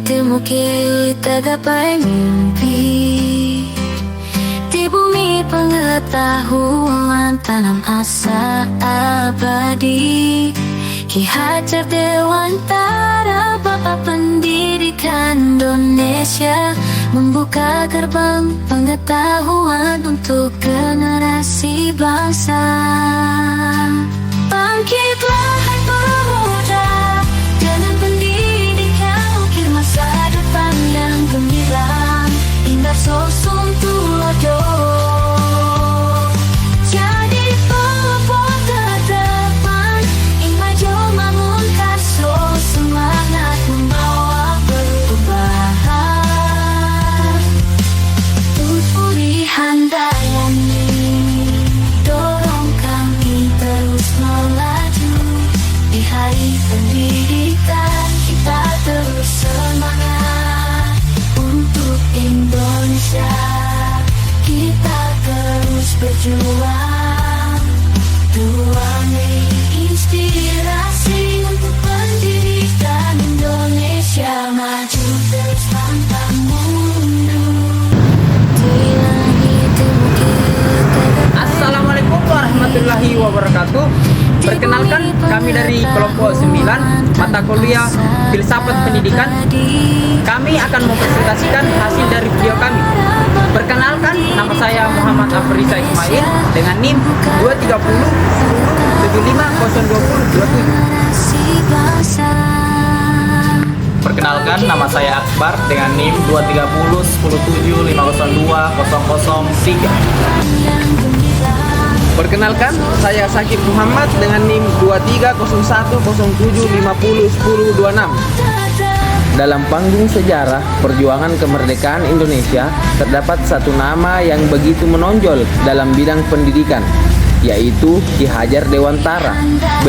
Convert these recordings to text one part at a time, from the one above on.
langitmu kita gapai mimpi. Di bumi pengetahuan tanam asa abadi. Ki Hajar Dewantara, Bapak Pendidikan Indonesia, membuka gerbang pengetahuan untuk generasi bangsa. Bangkitlah hai pemuda, dengan pendidikan ukir masa depan yang gemilang. Indah sosum tulodo, jadi pelopor terdepan. Ing maju bangun karso, semangat membawa perubahan. Purihan daya ini dorong kami terus melaju. Di hari pendidikan kita terus semangat untuk Indonesia. Kita terus berjuang, ruang inspirasi untuk pendidikan Indonesia maju terus pantang mundur. Di langitmu kita gapai. Assalamualaikum warahmatullahi wabarakatuh. Perkenalkan, kami dari kelompok 9 mata kuliah Filsafat Pendidikan. Kami akan mempresentasikan hasil dari video kami. Perkenalkan, nama saya Muhammad Afrisa Ismail dengan NIM 230 75 Perkenalkan, nama saya Akbar dengan NIM 230 17 502 003. Perkenalkan, saya Sakib Muhammad dengan NIM 230107501026. Dalam panggung sejarah perjuangan kemerdekaan Indonesia terdapat satu nama yang begitu menonjol dalam bidang pendidikan, yaitu Ki Hajar Dewantara.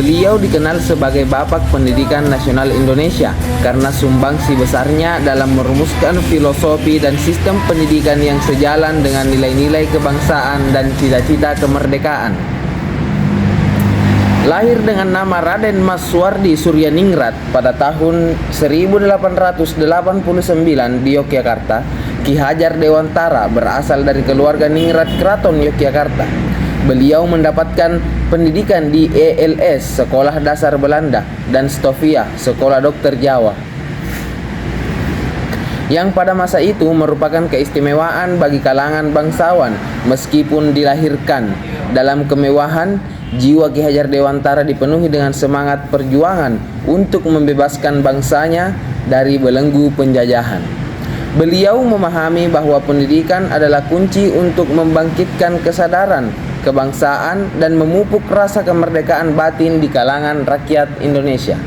Beliau dikenal sebagai Bapak Pendidikan Nasional Indonesia karena sumbangsi besarnya dalam merumuskan filosofi dan sistem pendidikan yang sejalan dengan nilai-nilai kebangsaan dan cita-cita kemerdekaan. Lahir dengan nama Raden Mas Suwardi Suryaningrat pada tahun 1889 di Yogyakarta, Ki Hajar Dewantara berasal dari keluarga ningrat Keraton Yogyakarta. Beliau mendapatkan pendidikan di ELS, Sekolah Dasar Belanda, dan Stovia, Sekolah Dokter Jawa, yang pada masa itu merupakan keistimewaan bagi kalangan bangsawan. Meskipun dilahirkan dalam kemewahan, jiwa Ki Hajar Dewantara dipenuhi dengan semangat perjuangan untuk membebaskan bangsanya dari belenggu penjajahan. Beliau memahami bahwa pendidikan adalah kunci untuk membangkitkan kesadaran kebangsaan dan memupuk rasa kemerdekaan batin di kalangan rakyat Indonesia.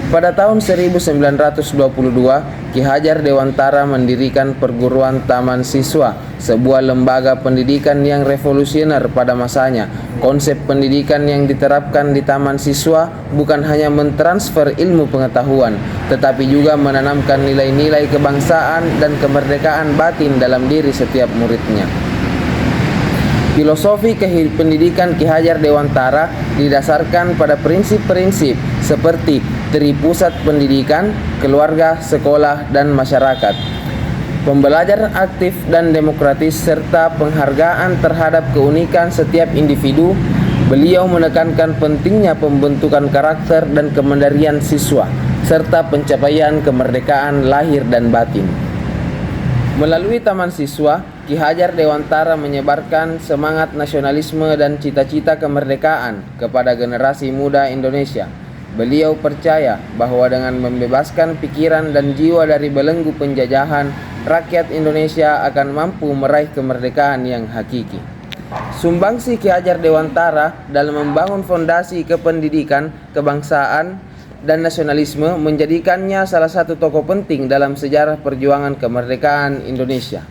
Pada tahun 1922, Ki Hajar Dewantara mendirikan perguruan Taman Siswa, sebuah lembaga pendidikan yang revolusioner pada masanya. Konsep pendidikan yang diterapkan di Taman Siswa bukan hanya mentransfer ilmu pengetahuan, tetapi juga menanamkan nilai-nilai kebangsaan dan kemerdekaan batin dalam diri setiap muridnya. Filosofi pendidikan Ki Hajar Dewantara didasarkan pada prinsip-prinsip seperti tripusat pendidikan, keluarga, sekolah, dan masyarakat. Pembelajaran aktif dan demokratis serta penghargaan terhadap keunikan setiap individu. Beliau menekankan pentingnya pembentukan karakter dan kemandirian siswa serta pencapaian kemerdekaan lahir dan batin. Melalui Taman Siswa, Ki Hajar Dewantara menyebarkan semangat nasionalisme dan cita-cita kemerdekaan kepada generasi muda Indonesia. Beliau percaya bahwa dengan membebaskan pikiran dan jiwa dari belenggu penjajahan, rakyat Indonesia akan mampu meraih kemerdekaan yang hakiki. Sumbangsi Ki Hajar Dewantara dalam membangun fondasi kependidikan, kebangsaan, dan nasionalisme menjadikannya salah satu tokoh penting dalam sejarah perjuangan kemerdekaan Indonesia.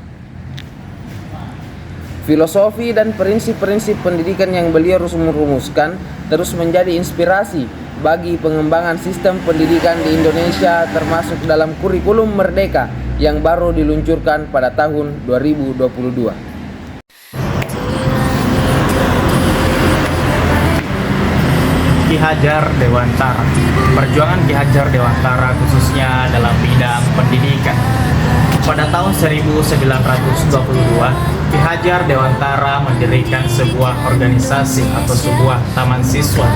Filosofi dan prinsip-prinsip pendidikan yang beliau rumuskan terus menjadi inspirasi bagi pengembangan sistem pendidikan di Indonesia, termasuk dalam kurikulum Merdeka yang baru diluncurkan pada tahun 2022. Ki Ki Hajar Dewantara. Perjuangan Ki Hajar Dewantara khususnya dalam bidang pendidikan. Pada tahun 1922, Ki Hajar Dewantara mendirikan sebuah organisasi atau sebuah taman siswa.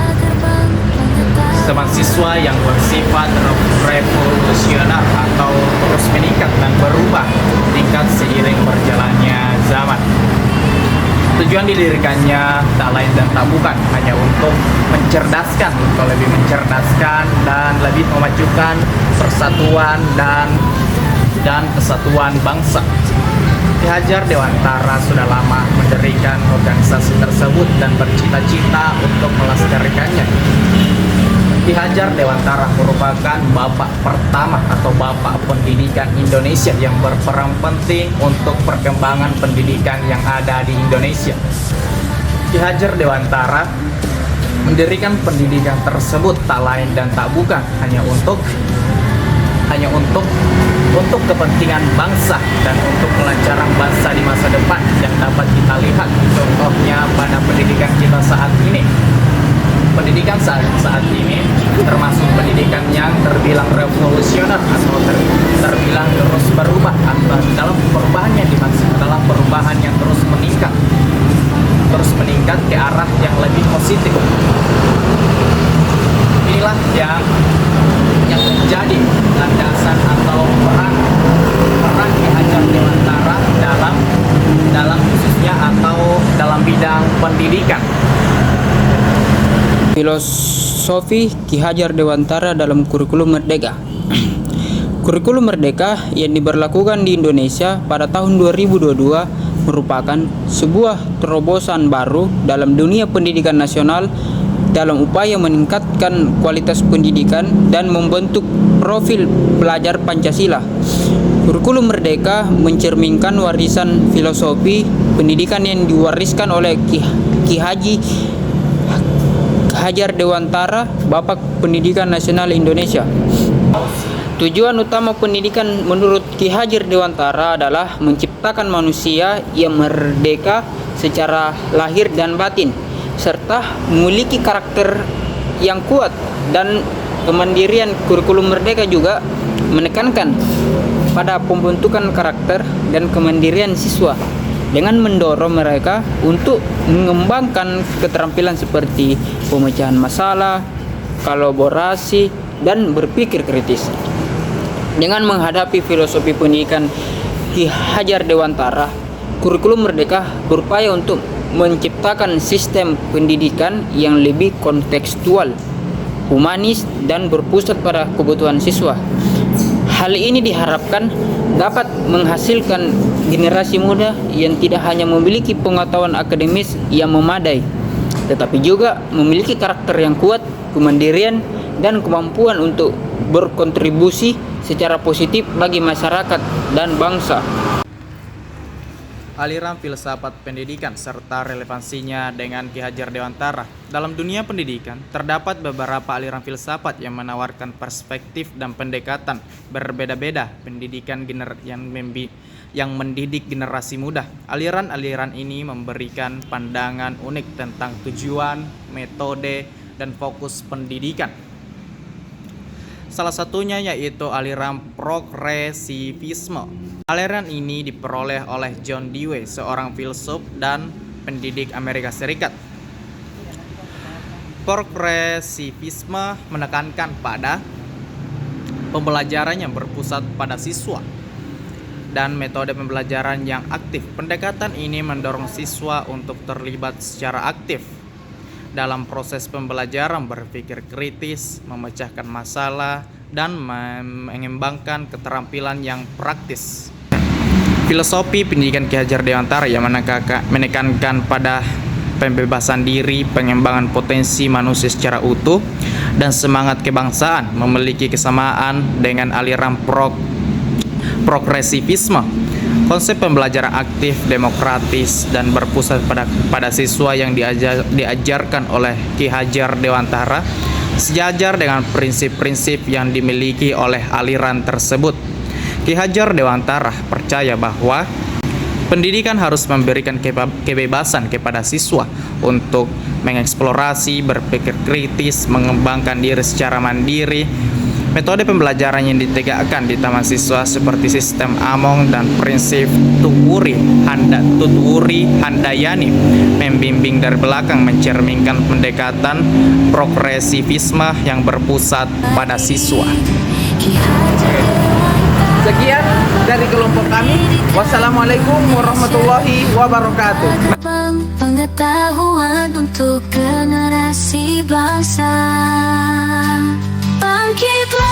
Taman siswa yang bersifat revolusioner atau terus meningkat dan berubah tingkat seiring berjalannya zaman. Tujuan didirikannya tak lain dan tak bukan hanya untuk mencerdaskan, atau lebih mencerdaskan dan lebih memajukan persatuan dan kesatuan bangsa. Ki Hajar Dewantara sudah lama mendirikan organisasi tersebut dan bercita-cita untuk melestarikannya. Ki Hajar Dewantara merupakan bapak pertama atau bapak pendidikan Indonesia yang berperan penting untuk perkembangan pendidikan yang ada di Indonesia. Ki Hajar Dewantara mendirikan pendidikan tersebut tak lain dan tak bukan hanya untuk kepentingan bangsa dan untuk kelancaran bangsa di masa depan yang dapat kita lihat contohnya pada pendidikan kita saat ini. Pendidikan saat ini termasuk pendidikan yang terbilang revolusioner atau terbilang terus berubah atau dalam perubahan yang dimaksud dalam perubahan yang terus meningkat ke arah yang lebih positif. Inilah yang menjadi landasan atau peran Ki Hajar Dewantara dalam khususnya atau dalam bidang pendidikan. Filosofi Ki Hajar Dewantara dalam kurikulum Merdeka. Kurikulum Merdeka yang diberlakukan di Indonesia pada tahun 2022 merupakan sebuah terobosan baru dalam dunia pendidikan nasional dalam upaya meningkatkan kualitas pendidikan dan membentuk profil pelajar Pancasila. Kurikulum Merdeka mencerminkan warisan filosofi pendidikan yang diwariskan oleh Ki Hajar Dewantara, Bapak Pendidikan Nasional Indonesia. Tujuan utama pendidikan menurut Ki Hajar Dewantara adalah menciptakan manusia yang merdeka secara lahir dan batin, serta memiliki karakter yang kuat dan kemandirian. Kurikulum Merdeka juga menekankan pada pembentukan karakter dan kemandirian siswa dengan mendorong mereka untuk mengembangkan keterampilan seperti pemecahan masalah, kolaborasi, dan berpikir kritis. Dengan menghadapi filosofi pendidikan Ki Hajar Dewantara, kurikulum Merdeka berupaya untuk menciptakan sistem pendidikan yang lebih kontekstual, humanis, dan berpusat pada kebutuhan siswa. Hal ini diharapkan dapat menghasilkan generasi muda yang tidak hanya memiliki pengetahuan akademis yang memadai, tetapi juga memiliki karakter yang kuat, kemandirian, dan kemampuan untuk berkontribusi secara positif bagi masyarakat dan bangsa. Aliran filsafat pendidikan serta relevansinya dengan Ki Hajar Dewantara. Dalam dunia pendidikan, terdapat beberapa aliran filsafat yang menawarkan perspektif dan pendekatan berbeda-beda pendidikan yang mendidik generasi muda. Aliran-aliran ini memberikan pandangan unik tentang tujuan, metode, dan fokus pendidikan. Salah satunya yaitu aliran progresivisme. Aliran ini diperoleh oleh John Dewey, seorang filsuf dan pendidik Amerika Serikat. Progresivisme menekankan pada pembelajaran yang berpusat pada siswa dan metode pembelajaran yang aktif. Pendekatan ini mendorong siswa untuk terlibat secara aktif dalam proses pembelajaran, berpikir kritis, memecahkan masalah, dan mengembangkan keterampilan yang praktis. Filosofi pendidikan Ki Hajar Dewantara yang menekankan pada pembebasan diri, pengembangan potensi manusia secara utuh, dan semangat kebangsaan memiliki kesamaan dengan aliran progresivisme. Konsep pembelajaran aktif, demokratis, dan berpusat pada siswa yang diajarkan oleh Ki Hajar Dewantara sejajar dengan prinsip-prinsip yang dimiliki oleh aliran tersebut. Ki Hajar Dewantara percaya bahwa Pendidikan harus memberikan kebebasan kepada siswa untuk mengeksplorasi, berpikir kritis, mengembangkan diri secara mandiri. Metode pembelajaran yang ditegakkan di taman siswa seperti sistem Among dan prinsip Tutwuri Handayani membimbing dari belakang, mencerminkan pendekatan progresivisme yang berpusat pada siswa. Sekian dari kelompok kami. Wassalamualaikum warahmatullahi wabarakatuh. Pengetahuan untuk generasi bangsa. Bangkitlah.